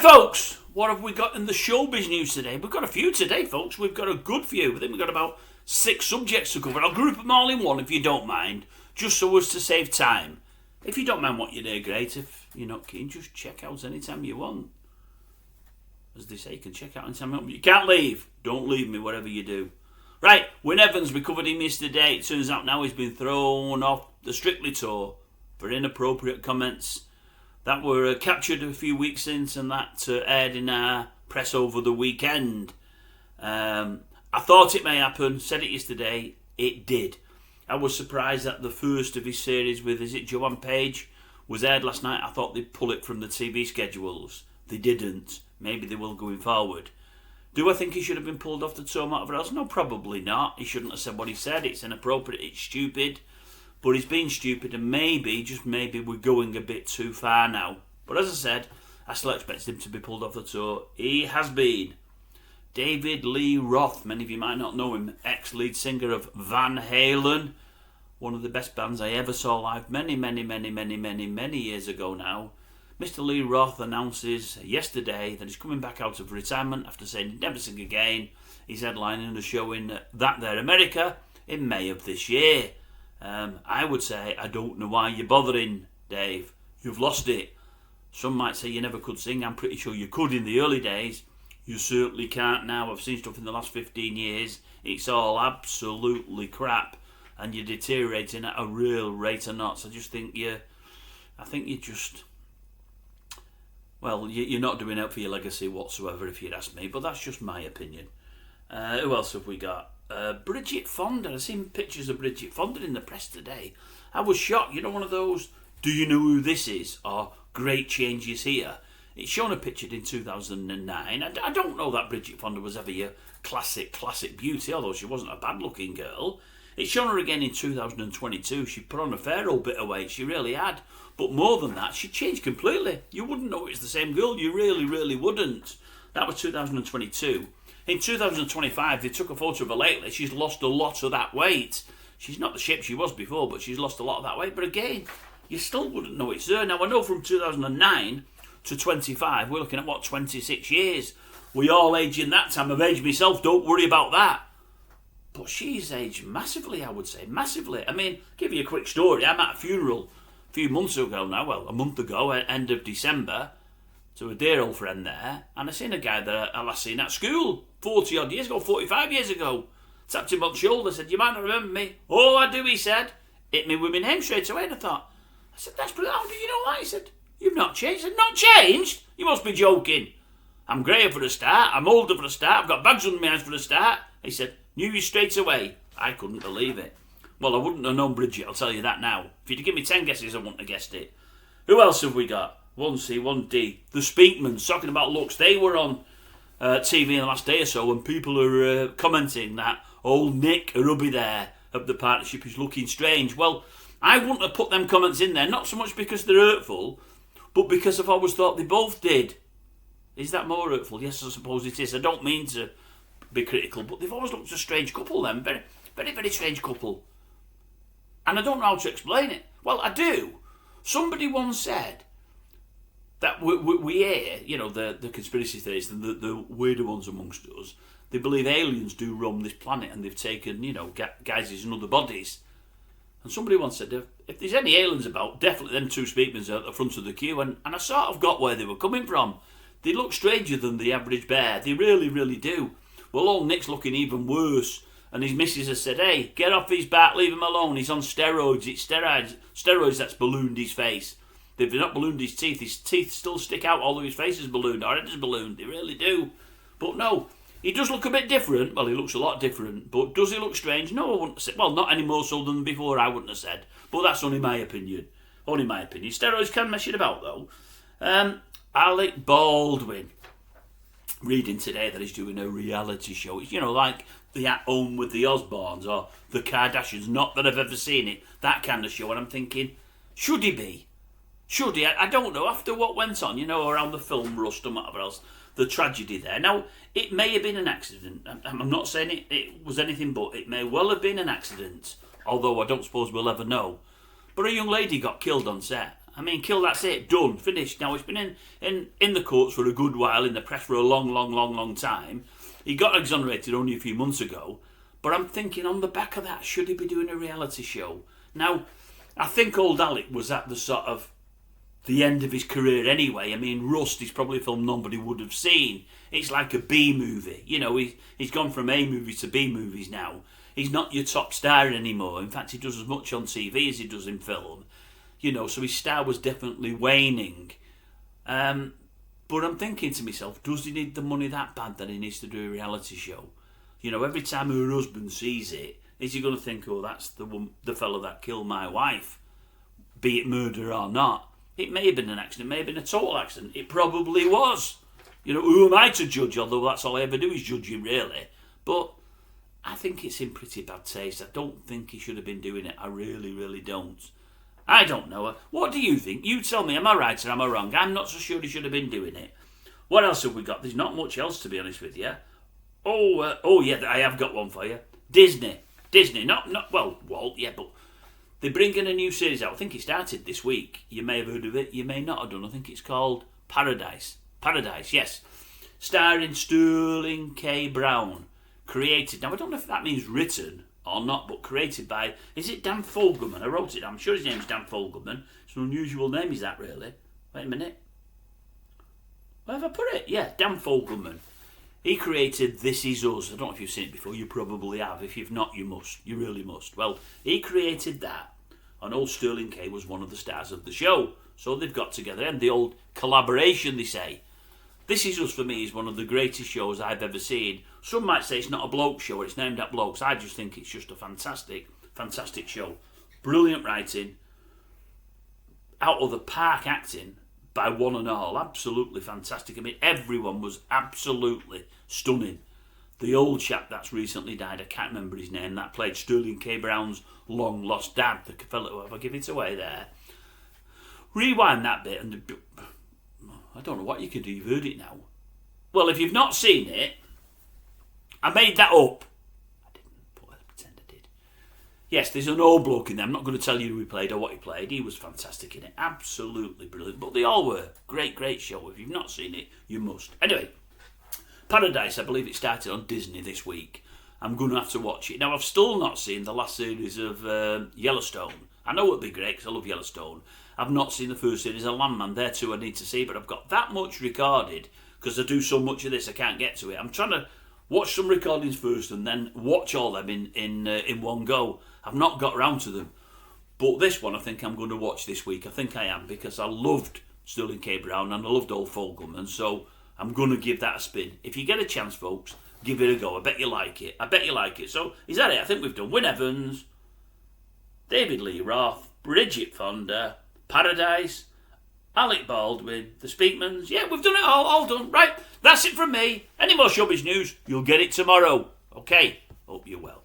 Right, folks, what have we got in the showbiz news today? We've got a few today, folks. We've got a good few. I think we've got about 6 subjects to cover. I'll group them all in one if you don't mind, just so as to save time. If you don't mind what you do, great. If you're not keen, just check out anytime you want. As they say, you can check out anytime you want. You can't leave. Don't leave me, whatever you do. Right, Wynne Evans, we covered him yesterday. It turns out now he's been thrown off the Strictly tour for inappropriate comments that were captured a few weeks since, and that aired in our press over the weekend. I thought it may happen, said it yesterday, it did. I was surprised that the first of his series with, is it Joanne Page, was aired last night. I thought they'd pull it from the TV schedules. They didn't. Maybe they will going forward. Do I think he should have been pulled off the tour matter else? No, probably not. He shouldn't have said what he said. It's inappropriate, it's stupid. But he's been stupid, and maybe, just maybe, we're going a bit too far now. But as I said, I still expected him to be pulled off the tour. He has been. David Lee Roth, many of you might not know him, ex-lead singer of Van Halen, one of the best bands I ever saw live many years ago now. Mr. Lee Roth announces yesterday that he's coming back out of retirement after saying he'd never sing again. He's headlining a show in That There America in May of this year. I would say, I don't know why you're bothering, Dave. You've lost it. Some might say you never could sing. I'm pretty sure you could in the early days. You certainly can't now. I've seen stuff in the last 15 years. It's all absolutely crap, and you're deteriorating at a real rate of knots. I think you're not doing out for your legacy whatsoever, if you'd ask me. But that's just my opinion. Who else have we got? Bridget Fonda. I've seen pictures of Bridget Fonda in the press today. I was shocked. You know, one of those, do you know who this is? Or great changes here. It's shown a picture in 2009. I don't know that Bridget Fonda was ever your classic beauty, although she wasn't a bad looking girl. It's shown her again in 2022. She put on a fair old bit of weight. She really had. But more than that, she changed completely. You wouldn't know it's the same girl. You really wouldn't. That was 2022. In 2025, they took a photo of her lately. She's lost a lot of that weight. She's not the shape she was before, but she's lost a lot of that weight. But again, you still wouldn't know it's her. Now, I know from 2009 to 25, we're looking at, 26 years. We all age in that time. I've aged myself, don't worry about that. But she's aged massively, I would say. Massively. I mean, give you a quick story. I'm at a funeral a few months ago now. Well, a month ago, end of December, to a dear old friend there, and I seen a guy that I last seen at school 40 odd years ago, 45 years ago. Tapped him on the shoulder, said, you might not remember me. Oh, I do, he said. Hit me with my name straight away, and I said, that's brilliant. How do you know that? He said, you've not changed. I said, not changed? You must be joking. I'm greyer for a start, I'm older for a start, I've got bags under my eyes for a start. He said, knew you straight away. I couldn't believe it. Well, I wouldn't have known Bridget, I'll tell you that now. If you'd give me 10 guesses, I wouldn't have guessed it. Who else have we got? 1C, 1D. The Speakmans, talking about looks. They were on TV in the last day or so, and people are commenting that old Nick Rubby there of the partnership is looking strange. Well, I wouldn't have put them comments in there, not so much because they're hurtful, but because I've always thought they both did. Is that more hurtful? Yes, I suppose it is. I don't mean to be critical, but they've always looked a strange couple, them. Very strange couple. And I don't know how to explain it. Well, I do. Somebody once said that we hear, you know, the conspiracy theories, the weirder ones amongst us, they believe aliens do roam this planet and they've taken, you know, guises in other bodies. And somebody once said, if there's any aliens about, definitely them two Speakmans are at the front of the queue. And I sort of got where they were coming from. They look stranger than the average bear. They really do. Well, old Nick's looking even worse. And his missus has said, hey, get off his back, leave him alone. He's on steroids. It's steroids that's ballooned his face. They've not ballooned his teeth still stick out, although his face is ballooned, or it is ballooned. They really do. But no, he does look a bit different. Well, he looks a lot different. But does he look strange? No, I wouldn't say. Well, not any more so than before, I wouldn't have said. But that's only my opinion. Only my opinion. Steroids can mess it about, though. Alec Baldwin. Reading today that he's doing a reality show. It's, you know, like the At Home with the Osbournes or the Kardashians. Not that I've ever seen it. That kind of show. And I'm thinking, should he be? Should he? I don't know. After what went on, you know, around the film Rust and whatever else, the tragedy there. Now, it may have been an accident. I'm not saying it was anything but. It may well have been an accident. Although I don't suppose we'll ever know. But a young lady got killed on set. I mean, kill, that's it, done, finished. Now, it's been in the courts for a good while, in the press for a long time. He got exonerated only a few months ago. But I'm thinking, on the back of that, should he be doing a reality show? Now, I think old Alec was at the sort of the end of his career anyway. I mean, Rust is probably a film nobody would have seen. It's like a B movie. You know, he's gone from A movies to B movies now. He's not your top star anymore. In fact, he does as much on TV as he does in film. You know, so his star was definitely waning. But I'm thinking to myself, does he need the money that bad that he needs to do a reality show? You know, every time her husband sees it, is he going to think, oh, that's the fellow that killed my wife, be it murder or not? It may have been an accident, it may have been a total accident. It probably was. You know, who am I to judge, although that's all I ever do is judge him, really. But I think it's in pretty bad taste. I don't think he should have been doing it. I really don't. I don't know. What do you think? You tell me, am I right or am I wrong? I'm not so sure he should have been doing it. What else have we got? There's not much else, to be honest with you. Oh yeah, I have got one for you. Disney, not well, Walt, yeah, but they're bringing a new series out. I think it started this week. You may have heard of it, you may not have done. I think it's called Paradise, yes. Starring Sterling K. Brown. Created, now I don't know if that means written or not, but created by, is it Dan Fogelman? I wrote it down. I'm sure his name's Dan Fogelman. It's an unusual name, is that really? Wait a minute. Where have I put it? Yeah, Dan Fogelman. He created This Is Us. I don't know if you've seen it before. You probably have. If you've not, you must. You really must. Well, he created that. And old Sterling K was one of the stars of the show. So they've got together. And the old collaboration, they say. This Is Us, for me, is one of the greatest shows I've ever seen. Some might say it's not a bloke show. It's named at blokes. I just think it's just a fantastic show. Brilliant writing. Out of the park acting. By one and all, absolutely fantastic. I mean, everyone was absolutely stunning. The old chap that's recently died, I can't remember his name, that played Sterling K. Brown's long lost dad, the fellow, if I give it away there. Rewind that bit, and I don't know what you could do, you've heard it now. Well, if you've not seen it, I made that up. I didn't, but I pretend I did. Yes, there's an old bloke in there. I'm not going to tell you who he played or what he played. He was fantastic in it. Absolutely brilliant. But they all were. Great show. If you've not seen it, you must. Anyway, Paradise, I believe it started on Disney this week. I'm going to have to watch it. Now, I've still not seen the last series of Yellowstone. I know it'll be great because I love Yellowstone. I've not seen the first series of Landman. There too I need to see, but I've got that much recorded because I do so much of this I can't get to it. I'm trying to watch some recordings first and then watch all them in one go. I've not got around to them. But this one I think I'm going to watch this week. I think I am because I loved Sterling K. Brown and I loved old Fogelman. So I'm going to give that a spin. If you get a chance, folks, give it a go. I bet you like it. So is that it? I think we've done Wynne Evans, David Lee Roth, Bridget Fonda, Paradise, Alec Baldwin, the Speakmans. Yeah, we've done it all done. Right, that's it from me. Any more showbiz news, you'll get it tomorrow. Okay, hope you're well.